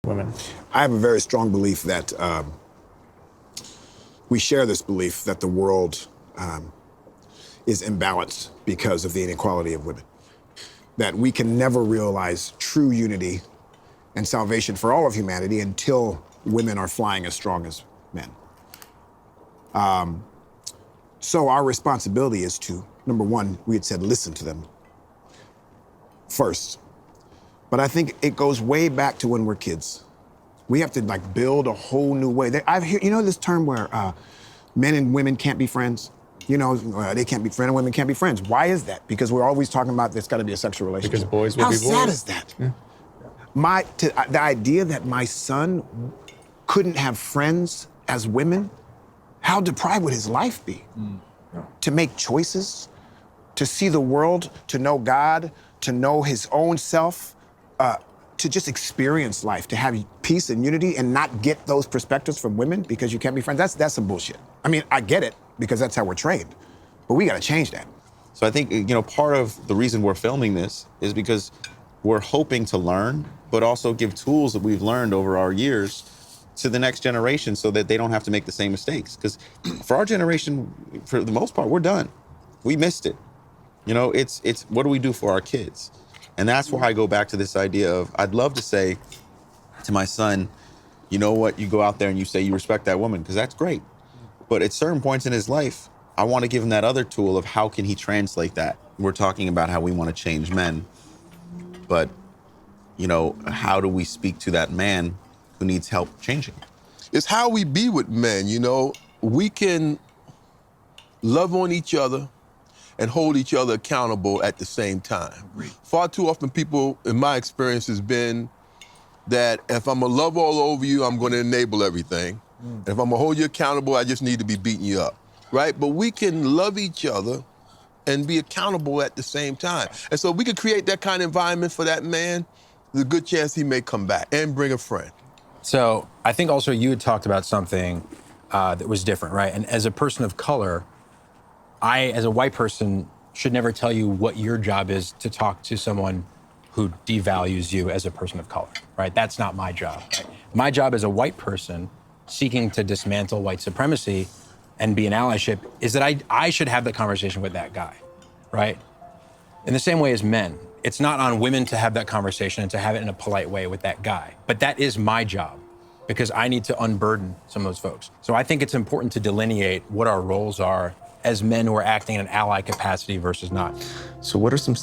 women? I have a very strong belief that we share this belief that the world is imbalanced because of the inequality of women. That we can never realize true unity and salvation for all of humanity until women are flying as strong as men. So our responsibility is to, number one, we had said listen to them first. But I think it goes way back to when we're kids. We have to like build a whole new way. I've heard, you know, this term where men and women can't be friends. You know, they can't be friends and women can't be friends. Why is that? Because we're always talking about there's got to be a sexual relationship. Because boys will How be boys. sad is that? Yeah. The idea that my son couldn't have friends as women, how deprived would his life be? To make choices, to see the world, to know God, to know his own self, to just experience life, to have peace and unity and not get those perspectives from women because you can't be friends. That's some bullshit. I mean, I get it because that's how we're trained, but we gotta change that. So I think, you know, part of the reason we're filming this is because we're hoping to learn, but also give tools that we've learned over our years to the next generation so that they don't have to make the same mistakes. Because for our generation, for the most part, we're done. We missed it. You know, it's what do we do for our kids? And that's why I go back to this idea of, I'd love to say to my son, you know what, you go out there and you say you respect that woman, because that's great. But at certain points in his life, I want to give him that other tool of how can he translate that? We're talking about how we want to change men, but, you know, how do we speak to that man who needs help changing? It's how we be with men, you know. We can love on each other and hold each other accountable at the same time. Far too often people, in my experience, has been that if I'm gonna love all over you, I'm gonna enable everything. And if I'm gonna hold you accountable, I just need to be beating you up, right? But we can love each other and be accountable at the same time. And so we could create that kind of environment for that man, there's a good chance he may come back and bring a friend. So I think also you had talked about something that was different, right? And as a person of color, I, as a white person, should never tell you what your job is to talk to someone who devalues you as a person of color, right? That's not my job. Right? My job as a white person seeking to dismantle white supremacy and be an allyship is that I should have the conversation with that guy, right? In the same way as men, it's not on women to have that conversation and to have it in a polite way with that guy. But that is my job because I need to unburden some of those folks. So I think it's important to delineate what our roles are as men who are acting in an ally capacity versus not. So what are some